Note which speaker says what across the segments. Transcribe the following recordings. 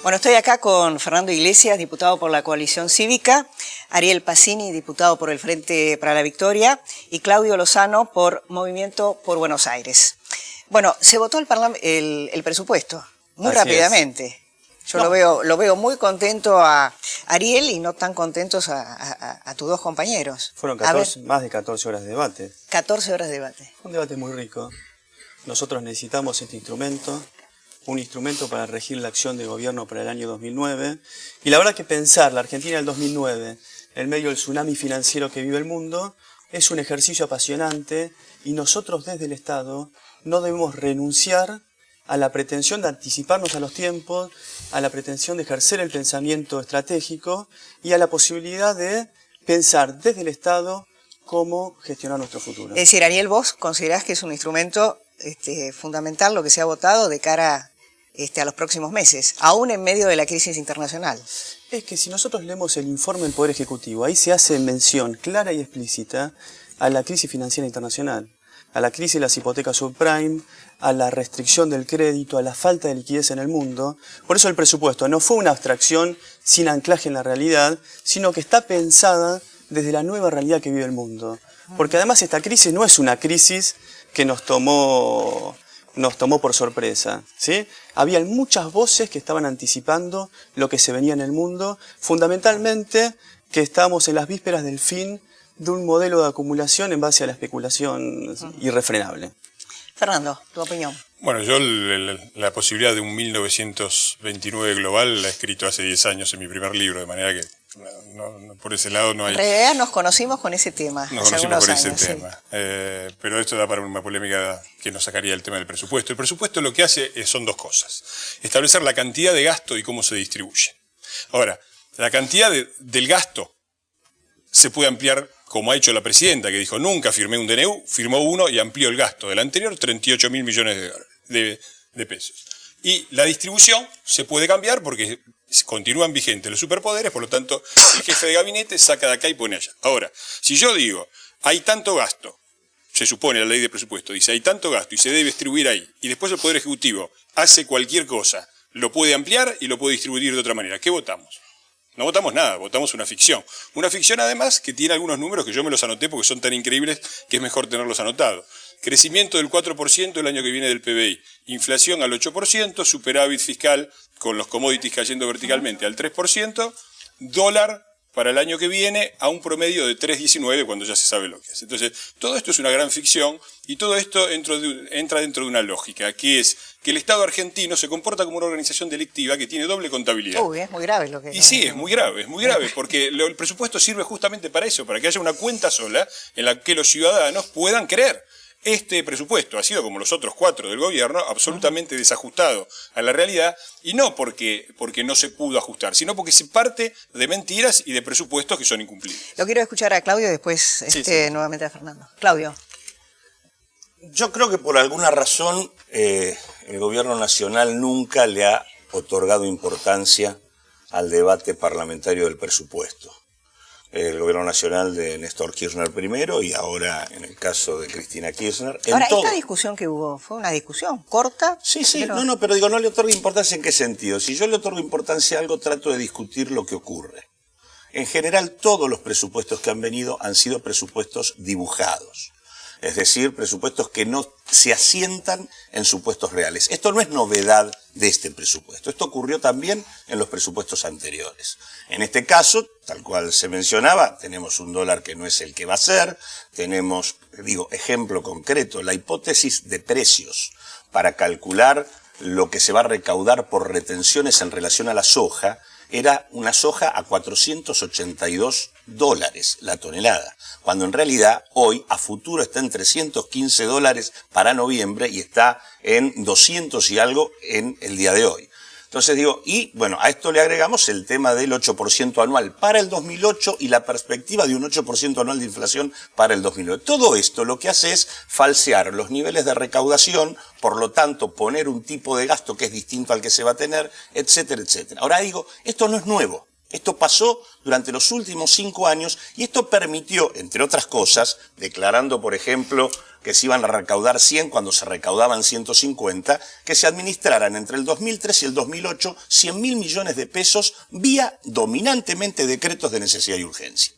Speaker 1: Bueno, estoy acá con Fernando Iglesias, diputado por la Coalición Cívica, Ariel Pacini, diputado por el Frente para la Victoria, y Claudio Lozano por Movimiento por Buenos Aires. Bueno, se votó el presupuesto muy rápidamente. Yo lo veo muy contento a Ariel y no tan contentos a tus dos compañeros.
Speaker 2: Fueron más de 14 horas de debate.
Speaker 1: 14 horas de debate.
Speaker 2: Un debate muy rico. Nosotros necesitamos este instrumento, un instrumento para regir la acción de gobierno para el año 2009. Y la verdad que pensar la Argentina del 2009, en medio del tsunami financiero que vive el mundo, es un ejercicio apasionante y nosotros desde el Estado no debemos renunciar a la pretensión de anticiparnos a los tiempos, a la pretensión de ejercer el pensamiento estratégico y a la posibilidad de pensar desde el Estado cómo gestionar nuestro futuro.
Speaker 1: Es decir, Ariel, vos considerás que es un instrumento fundamental lo que se ha votado de cara a los próximos meses, aún en medio de la crisis internacional.
Speaker 2: Es que si nosotros leemos el informe del Poder Ejecutivo, ahí se hace mención clara y explícita a la crisis financiera internacional, a la crisis de las hipotecas subprime, a la restricción del crédito, a la falta de liquidez en el mundo. Por eso el presupuesto no fue una abstracción sin anclaje en la realidad, sino que está pensada desde la nueva realidad que vive el mundo. Porque además esta crisis no es una crisis que nos tomó por sorpresa, ¿sí? Había muchas voces que estaban anticipando lo que se venía en el mundo, fundamentalmente que estábamos en las vísperas del fin de un modelo de acumulación en base a la especulación irrefrenable.
Speaker 1: Fernando, tu opinión.
Speaker 3: Bueno, yo la posibilidad de un 1929 global la he escrito hace 10 años en mi primer libro, de manera que por ese lado no hay...
Speaker 1: En realidad nos conocimos con ese tema.
Speaker 3: Nos conocimos con ese tema. Sí. Pero esto da para una polémica que nos sacaría del tema del presupuesto. El presupuesto lo que hace son dos cosas. Establecer la cantidad de gasto y cómo se distribuye. Ahora, la cantidad del gasto se puede ampliar, como ha hecho la presidenta, que dijo, nunca firmé un DNU, firmó uno y amplió el gasto. Del anterior, 38.000 millones de pesos. Y la distribución se puede cambiar porque continúan vigentes los superpoderes, por lo tanto, el jefe de gabinete saca de acá y pone allá. Ahora, si yo digo, hay tanto gasto, se supone la ley de presupuesto, dice, hay tanto gasto y se debe distribuir ahí, y después el Poder Ejecutivo hace cualquier cosa, lo puede ampliar y lo puede distribuir de otra manera. ¿Qué votamos? No votamos nada, votamos una ficción. Una ficción además que tiene algunos números que yo me los anoté porque son tan increíbles que es mejor tenerlos anotados. Crecimiento del 4% el año que viene del PBI, inflación al 8%, superávit fiscal con los commodities cayendo verticalmente al 3%, dólar para el año que viene a un promedio de 3,19 cuando ya se sabe lo que es. Entonces, todo esto es una gran ficción y todo esto entra dentro de una lógica, que es que el Estado argentino se comporta como una organización delictiva que tiene doble contabilidad.
Speaker 1: Uy, es muy grave lo que...
Speaker 3: Y sí, es muy grave, porque el presupuesto sirve justamente para eso, para que haya una cuenta sola en la que los ciudadanos puedan creer. Este presupuesto ha sido, como los otros 4 del gobierno, absolutamente desajustado a la realidad, y no porque no se pudo ajustar, sino porque se parte de mentiras y de presupuestos que son incumplibles.
Speaker 1: Lo quiero escuchar a Claudio y después nuevamente a Fernando. Claudio.
Speaker 4: Yo creo que por alguna razón el gobierno nacional nunca le ha otorgado importancia al debate parlamentario del presupuesto. El gobierno nacional de Néstor Kirchner primero y ahora en el caso de Cristina Kirchner.
Speaker 1: Ahora, esta discusión que hubo, ¿fue una discusión corta?
Speaker 4: Sí, pero digo, no le otorgo importancia ¿en qué sentido? Si yo le otorgo importancia a algo, trato de discutir lo que ocurre. En general, todos los presupuestos que han venido han sido presupuestos dibujados. Es decir, presupuestos que no se asientan en supuestos reales. Esto no es novedad de este presupuesto. Esto ocurrió también en los presupuestos anteriores. En este caso, tal cual se mencionaba, tenemos un dólar que no es el que va a ser, tenemos, ejemplo concreto, la hipótesis de precios para calcular lo que se va a recaudar por retenciones en relación a la soja, era una soja a $482 la tonelada, cuando en realidad hoy a futuro está en $315 para noviembre y está en 200 y algo en el día de hoy. Entonces y bueno, a esto le agregamos el tema del 8% anual para el 2008 y la perspectiva de un 8% anual de inflación para el 2009. Todo esto lo que hace es falsear los niveles de recaudación, por lo tanto poner un tipo de gasto que es distinto al que se va a tener, etcétera, etcétera. Ahora esto no es nuevo. Esto pasó durante los últimos 5 años y esto permitió, entre otras cosas, declarando, por ejemplo, que se iban a recaudar 100 cuando se recaudaban 150, que se administraran entre el 2003 y el 2008 100.000 millones de pesos vía dominantemente decretos de necesidad y urgencia.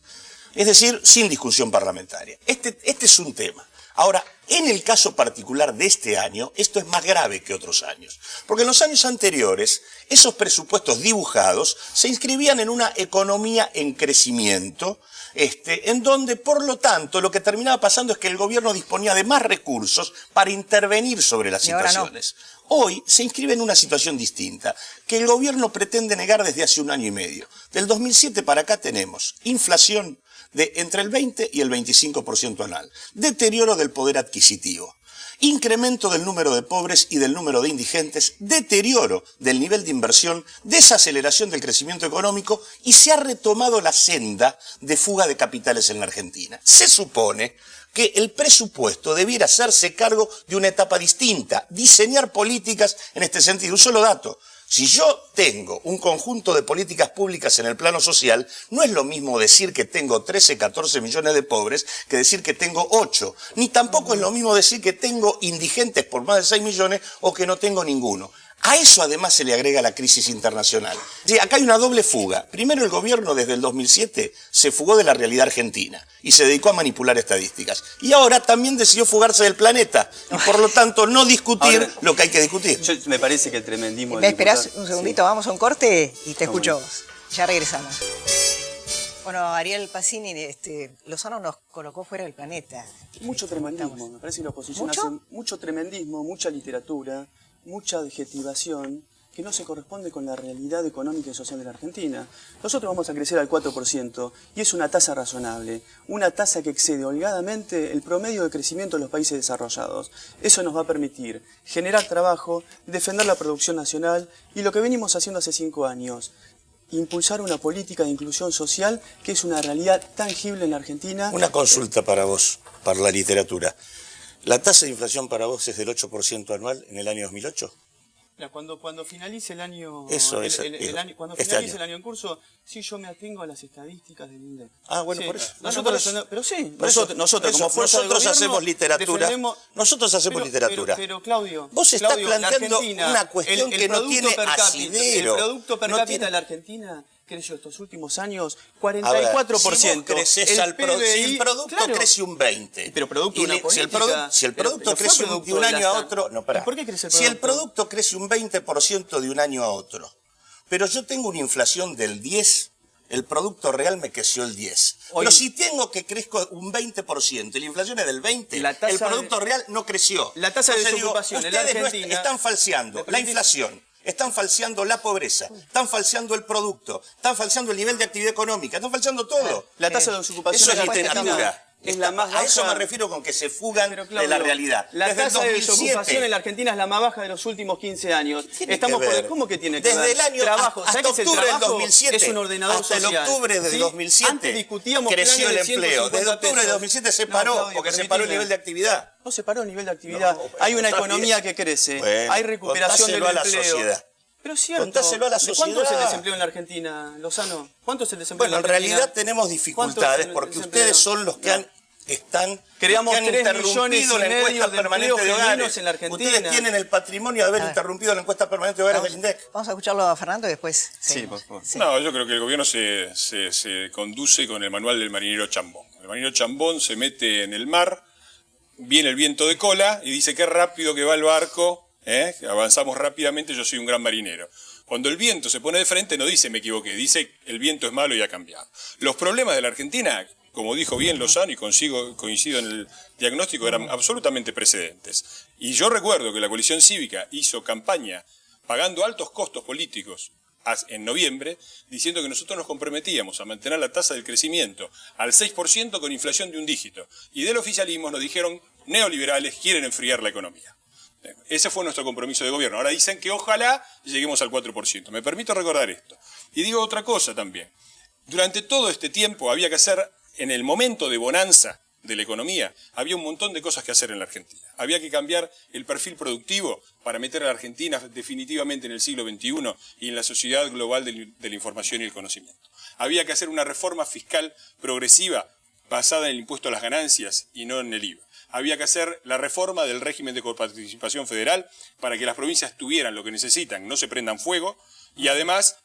Speaker 4: Es decir, sin discusión parlamentaria. Este es un tema. Ahora, en el caso particular de este año, esto es más grave que otros años. Porque en los años anteriores, esos presupuestos dibujados se inscribían en una economía en crecimiento, en donde, por lo tanto, lo que terminaba pasando es que el gobierno disponía de más recursos para intervenir sobre las situaciones. Hoy se inscribe en una situación distinta, que el gobierno pretende negar desde hace 1 año y medio. Del 2007 para acá tenemos inflación de entre el 20 y el 25% anual, deterioro del poder adquisitivo, incremento del número de pobres y del número de indigentes, deterioro del nivel de inversión, desaceleración del crecimiento económico y se ha retomado la senda de fuga de capitales en la Argentina. Se supone que el presupuesto debiera hacerse cargo de una etapa distinta, diseñar políticas en este sentido. Un solo dato. Si yo tengo un conjunto de políticas públicas en el plano social, no es lo mismo decir que tengo 13, 14 millones de pobres que decir que tengo 8. Ni tampoco es lo mismo decir que tengo indigentes por más de 6 millones o que no tengo ninguno. A eso además se le agrega la crisis internacional. Sí, acá hay una doble fuga. Primero, el gobierno desde el 2007 se fugó de la realidad argentina y se dedicó a manipular estadísticas. Y ahora también decidió fugarse del planeta y por lo tanto no discutir lo que hay que discutir.
Speaker 2: Me parece que el tremendismo...
Speaker 1: ¿Me esperás un segundito? Sí. Vamos a un corte y te escucho vos. Ya regresamos. Bueno, Ariel Pacini, Lozano nos colocó fuera del planeta.
Speaker 2: Mucho tremendismo, me parece que la oposición hace mucho tremendismo, mucha literatura, mucha adjetivación que no se corresponde con la realidad económica y social de la Argentina. Nosotros vamos a crecer al 4% y es una tasa razonable, una tasa que excede holgadamente el promedio de crecimiento de los países desarrollados. Eso nos va a permitir generar trabajo, defender la producción nacional y lo que venimos haciendo hace 5 años, impulsar una política de inclusión social que es una realidad tangible en la Argentina.
Speaker 4: Una consulta para vos, para la literatura. ¿La tasa de inflación para vos es del 8% anual en el año 2008?
Speaker 2: Cuando finalice el año,
Speaker 4: cuando
Speaker 2: finalice el año en curso, sí, yo me atengo a las estadísticas del INDEC.
Speaker 4: Ah, bueno,
Speaker 2: sí.
Speaker 4: por eso.
Speaker 2: Nosotros como fuerza del gobierno,
Speaker 4: hacemos literatura. Nosotros hacemos literatura.
Speaker 2: Pero Claudio,
Speaker 4: vos estás planteando una cuestión que no tiene asidero.
Speaker 2: El producto per cápita de la Argentina creció estos últimos años 44%.
Speaker 4: Si vos creces si el producto crece un 20%.
Speaker 2: Pero producto de una política.
Speaker 4: Si el producto crece de un año a otro... No, pará.
Speaker 2: ¿Por qué crece el
Speaker 4: producto? Si el producto crece un 20% de un año a otro, pero yo tengo una inflación del 10%, el producto real me creció el 10%. Pero si tengo que crezco un 20% y la inflación es del 20%, el producto real no creció.
Speaker 2: La tasa de desocupación en la Argentina...
Speaker 4: Ustedes están falseando la inflación. Están falseando la pobreza, están falseando el producto, están falseando el nivel de actividad económica, están falseando todo.
Speaker 2: La tasa de desocupación
Speaker 4: eso es literatura.
Speaker 2: Es la más baja.
Speaker 4: A eso me refiero con que se fugan Claudio, de la realidad.
Speaker 2: La tasa de desocupación en la Argentina es la más baja de los últimos 15 años.
Speaker 4: ¿Cómo
Speaker 2: que tiene que ver?
Speaker 4: Desde el año
Speaker 2: trabajo.
Speaker 4: hasta octubre del 2007.
Speaker 2: Es un ordenador
Speaker 4: hasta
Speaker 2: social.
Speaker 4: el octubre del 2007
Speaker 2: Antes discutíamos
Speaker 4: creció el empleo. Desde octubre del 2007 se paró porque se paró el nivel de actividad.
Speaker 2: No se paró el nivel de actividad. Hay una economía que crece. Hay recuperación del empleo. Pero es cierto.
Speaker 4: Contáselo a la sociedad.
Speaker 2: ¿Cuánto es el desempleo en la Argentina, Lozano? ¿Cuánto es el desempleo en la Argentina?
Speaker 4: Bueno, en realidad tenemos dificultades porque ustedes son los que han
Speaker 2: creamos 3
Speaker 4: interrumpido
Speaker 2: millones
Speaker 4: la encuesta permanente de hogares.
Speaker 2: En la Argentina.
Speaker 4: Ustedes tienen el patrimonio de haber interrumpido la encuesta permanente de hogares del INDEC.
Speaker 1: Vamos a escucharlo a Fernando y después.
Speaker 2: Sí, por favor.
Speaker 1: Sí.
Speaker 3: No, yo creo que el gobierno se conduce con el manual del marinero Chambón. El marinero Chambón se mete en el mar, viene el viento de cola y dice qué rápido que va el barco, avanzamos rápidamente, yo soy un gran marinero. Cuando el viento se pone de frente no dice me equivoqué, dice el viento es malo y ha cambiado. Los problemas de la Argentina, como dijo bien Lozano y coincido en el diagnóstico, eran absolutamente precedentes. Y yo recuerdo que la coalición cívica hizo campaña pagando altos costos políticos en noviembre, diciendo que nosotros nos comprometíamos a mantener la tasa del crecimiento al 6% con inflación de un dígito. Y del oficialismo nos dijeron neoliberales quieren enfriar la economía. Ese fue nuestro compromiso de gobierno. Ahora dicen que ojalá lleguemos al 4%. Me permito recordar esto. Y digo otra cosa también. Durante todo este tiempo había que hacer, en el momento de bonanza, de la economía, había un montón de cosas que hacer en la Argentina. Había que cambiar el perfil productivo para meter a la Argentina definitivamente en el siglo XXI y en la sociedad global de la información y el conocimiento. Había que hacer una reforma fiscal progresiva basada en el impuesto a las ganancias y no en el IVA. Había que hacer la reforma del régimen de coparticipación federal para que las provincias tuvieran lo que necesitan, no se prendan fuego, y además